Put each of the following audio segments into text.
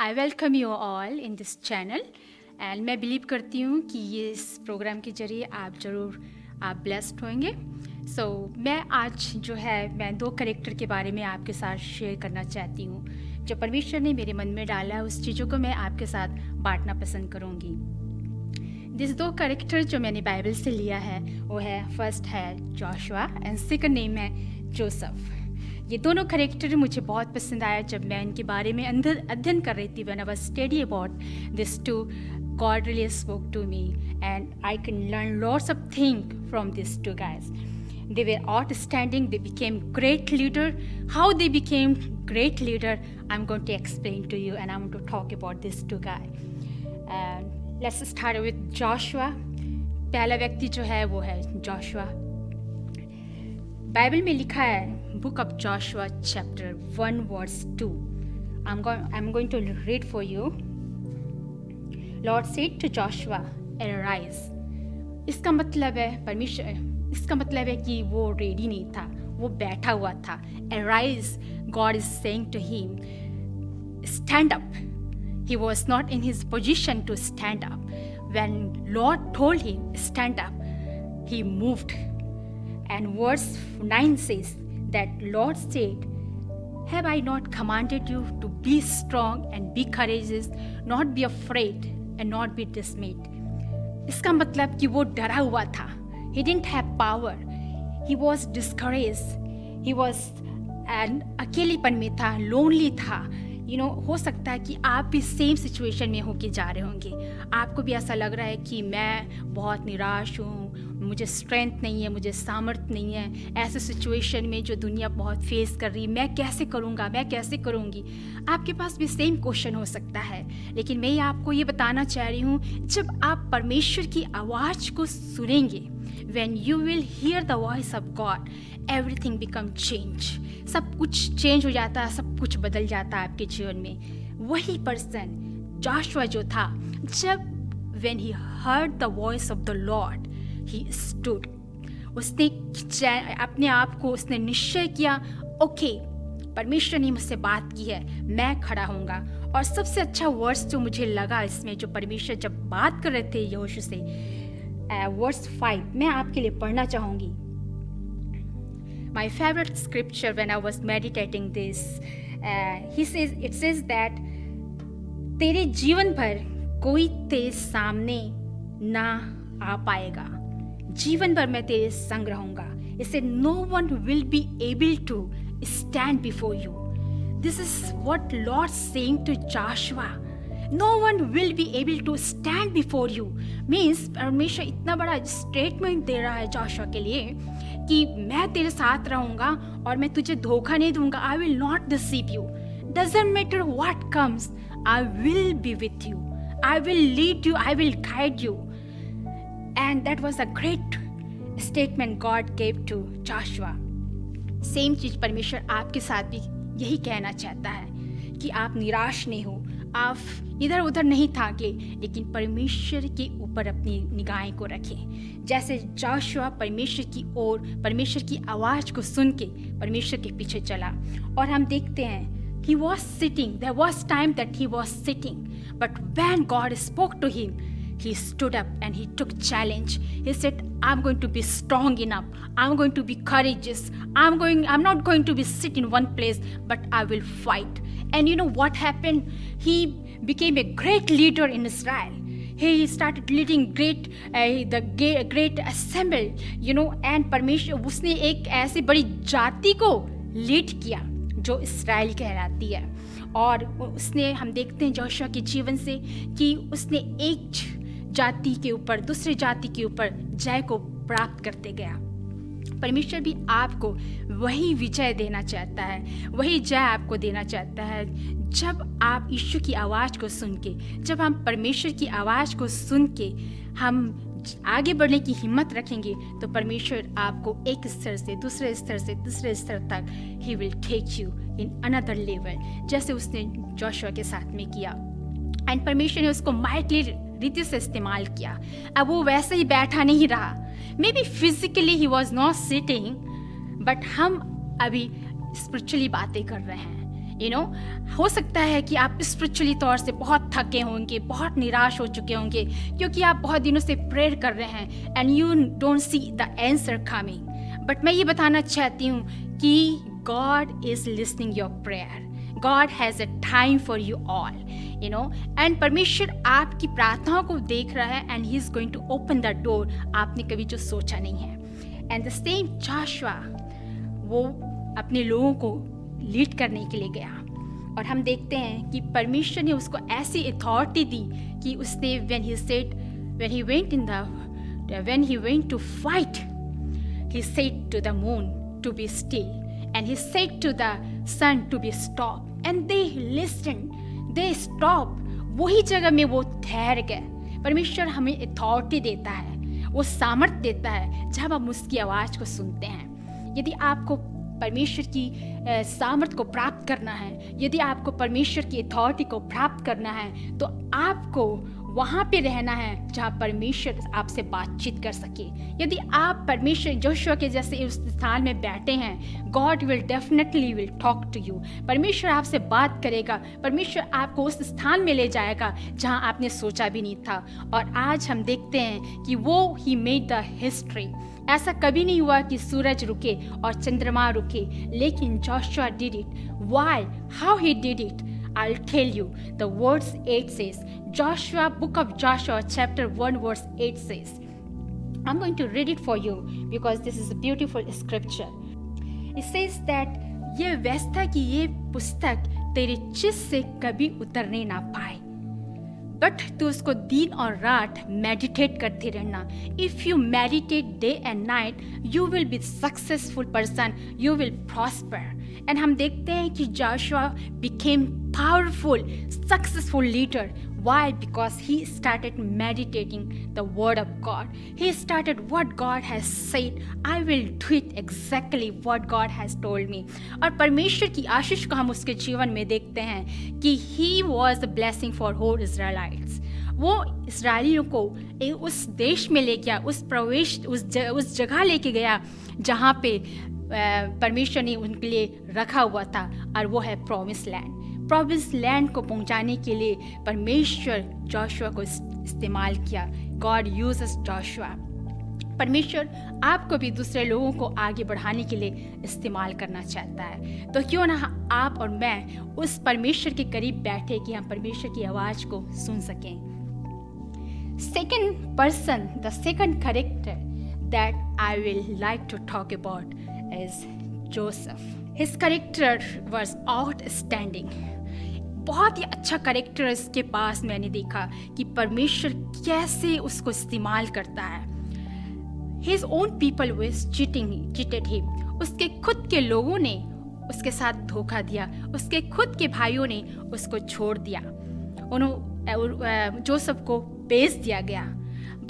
I welcome you all in this channel and मैं believe करती हूँ कि ये इस प्रोग्राम के ज़रिए आप ब्लेस्ड होंगे। मैं आज जो है मैं 2 कैरेक्टर के बारे में आपके साथ शेयर करना चाहती हूँ जो परमेश्वर ने मेरे मन में डाला है। उस चीज़ों को मैं आपके साथ बांटना पसंद करूँगी। जिस 2 कैरेक्टर जो मैंने बाइबल से लिया है वो है, फर्स्ट है जोशुआ एंड सेकंड नेम है जोसेफ। ये दोनों कैरेक्टर मुझे बहुत पसंद आया जब मैं इनके बारे में अध्ययन कर रही थी। When I was study about this two, God really spoke to me and I can learn lots of thing from this two guys. They were outstanding. They became great leader. How they became great leader, I'm going to explain to you, and I'm going to talk about these 2 guys. And let's start with Joshua. पहला व्यक्ति जो है वो है Joshua. Bible में लिखा है, book of Joshua chapter 1 verse 2. I'm going to read for you. Lord said to Joshua, arise. इसका मतलब है कि वो रेडी नहीं था, वो बैठा हुआ था। Arise, God is saying to him, stand up. He was not in his position to stand up. When Lord told him, stand up, he moved. And verse 9 says that Lord said, have I not commanded you to be strong and be courageous, not be afraid and not be dismayed. इसका मतलब कि वो डरा हुआ था। He didn't have power. He was discouraged. He was अकेलेपन में था, लोनली था। हो सकता है कि आप भी सेम सिचुएशन में होके जा रहे होंगे। आपको भी ऐसा लग रहा है कि मैं बहुत निराश हूँ, मुझे स्ट्रेंथ नहीं है, मुझे सामर्थ्य नहीं है। ऐसे सिचुएशन में जो दुनिया बहुत फेस कर रही है, मैं कैसे करूँगा, मैं कैसे करूँगी। आपके पास भी सेम क्वेश्चन हो सकता है, लेकिन मैं आपको ये बताना चाह रही हूँ, जब आप परमेश्वर की आवाज़ को सुनेंगे, when you will hear the voice of God, everything become change. सब कुछ चेंज हो जाता है, सब कुछ बदल जाता है आपके जीवन में। वही पर्सन जोशुआ जो था, जब when he heard the voice of the Lord, he stood. उसने अपने आप को उसने निश्चय किया, ओके परमेश्वर ने मुझसे बात की है, मैं खड़ा होऊंगा। और सबसे अच्छा वर्स जो मुझे लगा इसमें, जो परमेश्वर जब बात कर रहे थे यहोशू से, वर्स 5 मैं आपके लिए पढ़ना चाहूँगी। My favorite scripture when I was meditating this, it says that तेरे जीवन भर कोई तेरे सामने ना आ पाएगा, जीवन भर मैं तेरे संग रहूँगा। It said no one will be able to stand before you. This is what Lord saying to Joshua. No one will be able to stand before you. Means परमेश्वर इतना बड़ा स्टेटमेंट दे रहा है जोशुआ के लिए कि मैं तेरे साथ रहूँगा और मैं तुझे धोखा नहीं दूंगा। I will not deceive you. Doesn't matter what comes, I will be with you. I will lead you. I will guide you. And that was a great statement God gave to Joshua. Same चीज़ परमेश्वर आपके साथ भी यही कहना चाहता है कि आप निराश नहीं हो, आप इधर उधर नहीं थाके, लेकिन परमेश्वर के ऊपर अपनी निगाहें को रखें। जैसे जोशुआ परमेश्वर की ओर, परमेश्वर की आवाज़ को सुन के परमेश्वर के पीछे चला। और हम देखते हैं, he was sitting, there was time that he was sitting, but when God spoke to him, he stood up and he took challenge. He said, I'm going to be strong enough. I'm going to be courageous. I'm not going to be sit in one place, but I will fight. And you know what happened? He became a great leader in Israel. He started leading the great assembly, and परमेश्वर उसने एक ऐसी बड़ी जाति को lead किया जो इस्राएल कहलाती है। और उसने, हम देखते हैं जोशुआ के जीवन से कि उसने एक जाति के ऊपर दूसरे जाति के ऊपर जय को प्राप्त करते गया। परमेश्वर भी आपको वही विजय देना चाहता है, वही जय आपको देना चाहता है। जब आप यीशु की आवाज़ को सुन के, जब हम परमेश्वर की आवाज़ को सुन के हम आगे बढ़ने की हिम्मत रखेंगे, तो परमेश्वर आपको एक स्तर से दूसरे स्तर से तीसरे स्तर तक he will take you in another level, जैसे उसने जोशुआ के साथ में किया। एंड परमेश्वर ने उसको माइटली रीति से इस्तेमाल किया। अब वो वैसे ही बैठा नहीं रहा। May be physically he was not sitting, but हम अभी स्पिरिचुअली बातें कर रहे हैं। हो सकता है कि आप स्पिरिचुअली तौर से बहुत थके होंगे, बहुत निराश हो चुके होंगे, क्योंकि आप बहुत दिनों से प्रेयर कर रहे हैं and you don't see the answer coming. But मैं ये बताना चाहती हूँ कि God is listening your prayer. God has a time for you all, and परमेश्वर आपकी प्रार्थनाओं को देख रहा है and he is going to open the door आपने कभी जो सोचा नहीं है। And the same Joshua, वो अपने लोगों को लीड करने के लिए गया और हम देखते हैं कि परमेश्वर ने उसको ऐसी अथॉरिटी दी कि उसने when he went to fight, he said to the moon to be still and he said to the sun to be stopped and they listened, they stopped। वही जगह में वो ठहर गए। परमेश्वर हमें अथॉरिटी देता है, वो सामर्थ्य देता है जब हम उसकी आवाज़ को सुनते हैं। यदि आपको परमेश्वर की सामर्थ्य को प्राप्त करना है, यदि आपको परमेश्वर की अथॉरिटी को प्राप्त करना है, तो आपको वहाँ पे रहना है जहाँ परमेश्वर आपसे बातचीत कर सके। यदि आप परमेश्वर जोशुआ के जैसे उस स्थान में बैठे हैं, God will definitely talk to you. परमेश्वर आपसे बात करेगा, परमेश्वर आपको उस स्थान में ले जाएगा जहाँ आपने सोचा भी नहीं था। और आज हम देखते हैं कि वो ही मेड द हिस्ट्री। ऐसा कभी नहीं हुआ कि सूरज रुके और चंद्रमा रुके, लेकिन Joshua did it. Why, how he did it, I'll tell you. The verse 8 says, book of Joshua chapter 1 verse 8 says, I'm going to read it for you because this is a beautiful scripture. It says that ये व्यवस्था की ये पुस्तक तेरे चित्त से कभी उतरने ना पाए, बट तू उसको दिन और रात मेडिटेट करते रहना। If you meditate day and night you will be successful person, you will prosper. And हम देखते हैं कि Joshua became powerful, successful leader. Why? Because he started meditating the word of God. He started what God has said. I will do it exactly what God has told me. और परमेश्वर की आशीष को हम उसके जीवन में देखते हैं कि he was a blessing for whole Israelites. वो इस्राएलियों को उस देश में ले गया, उस जगह लेके गया जहाँ पे परमेश्वर ने उनके लिए रखा हुआ था, और वो है प्रॉमिस लैंड। प्रॉमिस लैंड को पहुंचाने के लिए परमेश्वर जोशुआ को इस्तेमाल किया। God uses Joshua. परमेश्वर आपको भी दूसरे लोगों को आगे बढ़ाने के लिए इस्तेमाल करना चाहता है। तो क्यों ना आप और मैं उस परमेश्वर के करीब बैठे कि हम परमेश्वर की आवाज़ को सुन सकें। Second person, the second character that I will like to talk about is Joseph. His character was outstanding. बहुत ही अच्छा कैरेक्टर इसके पास मैंने देखा कि परमेश्वर कैसे उसको इस्तेमाल करता है। His own people was cheated him. उसके खुद के लोगों ने उसके साथ धोखा दिया, उसके खुद के भाइयों ने उसको छोड़ दिया, जोसेफ को बेच दिया गया।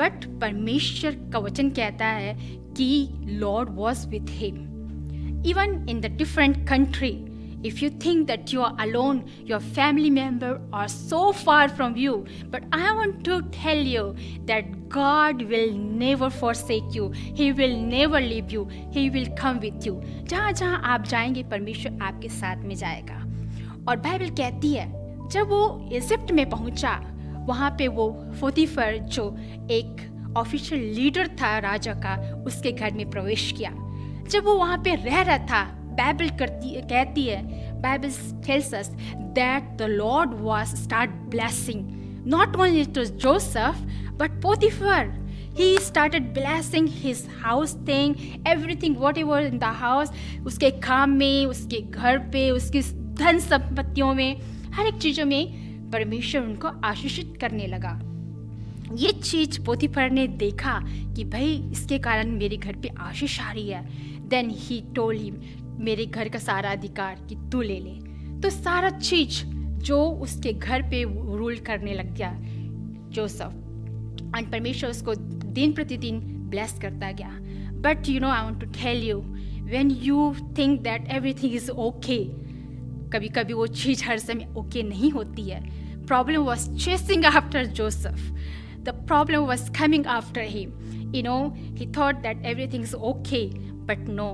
बट परमेश्वर का वचन कहता है कि Lord was with him even in the different country. If you think that you are alone, your family member are so far from you, but I want to tell you that God will never forsake you. He will never leave you. He will come with you. जहाँ जहाँ आप जाएंगे परमेश्वर आपके साथ में जाएगा। और बाइबल कहती है जब वो इजिप्ट में पहुँचा, वहाँ पे वो पोतीफर जो एक ऑफिशियल लीडर था राजा का, उसके घर में प्रवेश किया। जब वो वहाँ पे रह रहा था, बाइबल कहती है, Bible tells us that the Lord was start blessing not only to Joseph but Potiphar. He started blessing his house thing, everything whatever in the house, उसके काम में, उसके घर पे, उसकी धन संपत्तियों में, हर एक चीज़ों में परमेश्वर उनको आशीषित करने लगा। ये चीज़ पोतीफर ने देखा कि भाई इसके कारण मेरे घर पे आशीष आ रही है। Then he told him, मेरे घर का सारा अधिकार कि तू ले ले। तो सारा चीज जो उसके घर पे रूल करने लग गया जोसेफ, और परमेश्वर उसको दिन प्रतिदिन ब्लेस करता गया। But you know I want to tell you, when you think that everything is okay, कभी कभी वो चीज हर समय ओके नहीं होती है। Problem was chasing after Joseph, the problem was coming after him. You know, he thought that everything is okay, but no.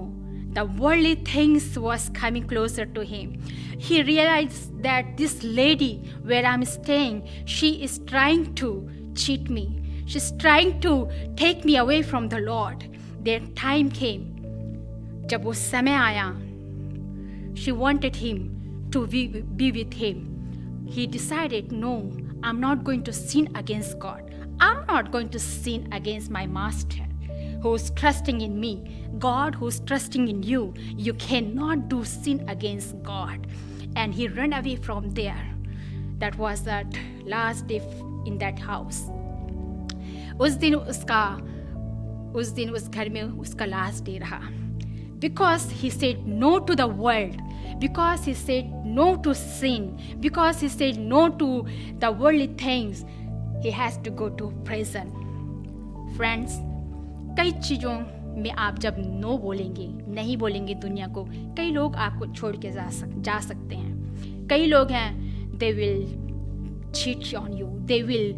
the worldly things was coming closer to him. He realized that this lady where I'm staying, she is trying to cheat me. She's trying to take me away from the Lord. Their time came. जब वो समय आया, she wanted him to be with him. He decided, no, I'm not going to sin against God. I'm not going to sin against my master who's trusting in me. God who's trusting in you. You cannot do sin against God. And he ran away from there. That was that last day in that house. उस दिन उस घर में उसका last day रहा. Because he said no to the world, because he said no to sin, because he said no to the worldly things, he has to go to prison. Friends, कई चीज़ों में आप जब नो बोलेंगे, नहीं बोलेंगे दुनिया को, कई लोग आपको छोड़ के जा सकते हैं. कई लोग हैं, they will cheat on you, they will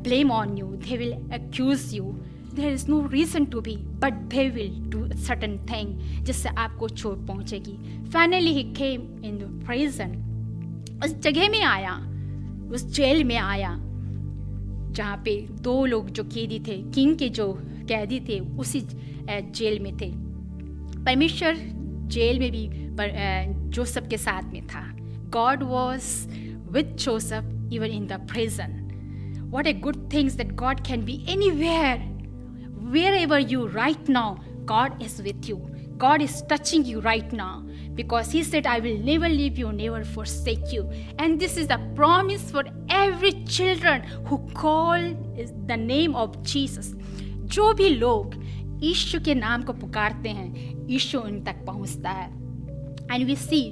blame on you, they will accuse you. There is no reason to be, but they will do a certain thing जिससे आपको चोट पहुंचेगी. Finally he came in the prison. उस जगह में आया, उस jail में आया जहाँ पे 2 लोग जो कैदी थे, किंग के जो कैदी थे, उसी जेल में थे. परमेश्वर जेल में भी जोसेफ के साथ में था. God was with Joseph even in the prison. What a good thing that God can be anywhere. Wherever you right now, God is with you. God is touching you right now because he said, I will never leave you, never forsake you. And this is a promise for every children who call the name of Jesus. जो भी लोग यीशु के नाम को पुकारते हैं, यीशु उन तक पहुंचता है. And we see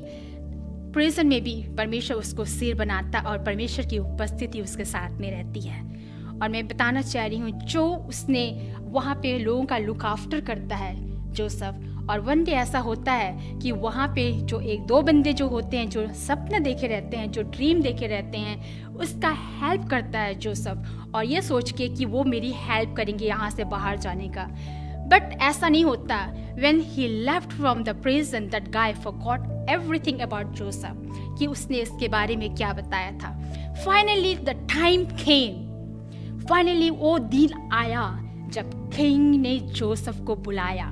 प्रिजन में भी परमेश्वर उसको सिर बनाता और परमेश्वर की उपस्थिति उसके साथ में रहती है. और मैं बताना चाह रही हूँ, जो उसने वहाँ पे लोगों का लुक आफ्टर करता है जोसेफ. और वन डे ऐसा होता है कि वहाँ पे जो 1-2 बंदे जो होते हैं, जो सपने देखे रहते हैं, जो ड्रीम देखे रहते हैं, उसका हेल्प करता है जोसेफ. और ये सोच के कि वो मेरी हेल्प करेंगे यहाँ से बाहर जाने का. बट ऐसा नहीं होता. When he left from the prison, that guy forgot everything about Joseph, कि उसने इसके बारे में क्या बताया था. Finally the time came. Finally वो दिन आया जब किंग ने जोसेफ को बुलाया.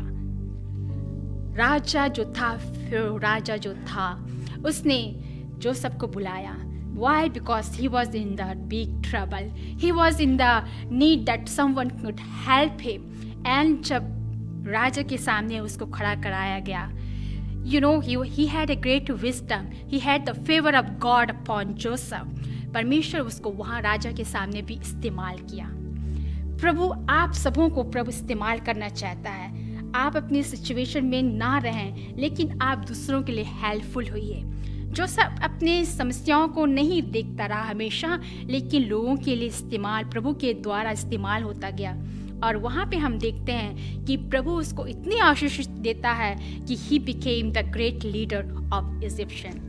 राजा जो था, फिर राजा जो था, उसने जोसेफ को बुलाया. Why? Because he was in the big trouble. He was in the need that someone could help him. And जब राजा के सामने उसको खड़ा कराया गया, you know, he had a great wisdom. He had the favor of God upon Joseph. परमेश्वर उसको वहाँ राजा के सामने भी इस्तेमाल किया. प्रभु आप सबों को प्रभु इस्तेमाल करना चाहता है. आप अपनी सिचुएशन में ना रहें, लेकिन आप दूसरों के लिए हेल्पफुल होइए. जोसेफ अपने समस्याओं को नहीं देखता रहा हमेशा, लेकिन लोगों के लिए इस्तेमाल, प्रभु के द्वारा इस्तेमाल होता गया. और वहाँ पे हम देखते हैं कि प्रभु उसको इतनी आशीष देता है कि he became the great leader of Egyptian.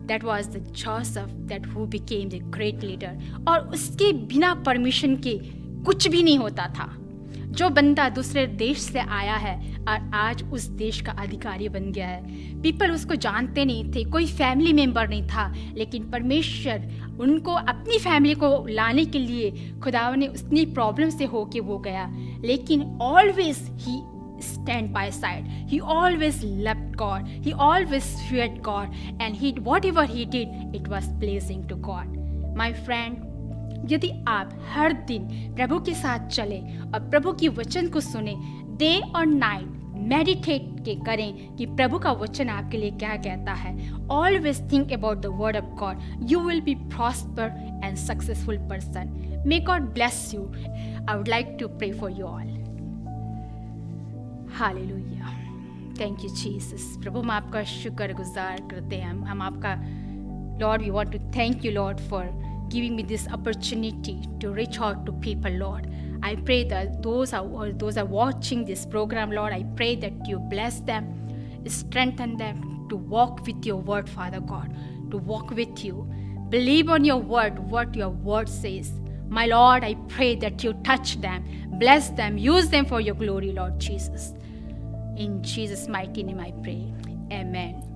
That was the Joseph that who became the great leader. और उसके बिना परमिशन के कुछ भी नहीं होता था. जो बंदा दूसरे देश से आया है और आज उस देश का अधिकारी बन गया है. पीपल उसको जानते नहीं थे, कोई फैमिली मेंबर नहीं था, लेकिन परमेश्वर उनको अपनी फैमिली को लाने के लिए खुदा ने उतनी प्रॉब्लम से होके वो गया. लेकिन always he stand by side. He always loved God. He always feared God. And whatever he did, it was pleasing to God. My friend, यदि आप हर दिन प्रभु के साथ चले और प्रभु की वचन को सुने, डे और नाइट मेडिटेट के करें कि प्रभु का वचन आपके लिए क्या कहता है. Always think about the word of God. You will be prosper and successful person. May God bless you. I would like to pray for you all. Hallelujah. Thank you Jesus. प्रभु हम आपका शुक्र गुजार करते हैं. हम आपका lord, we want to thank you lord for giving me this opportunity to reach out to people, Lord. I pray that those are watching this program, Lord, I pray that you bless them, strengthen them to walk with your word, Father God, to walk with you. Believe on your word, what your word says. My Lord, I pray that you touch them, bless them, use them for your glory, Lord Jesus. In Jesus' mighty name I pray. Amen.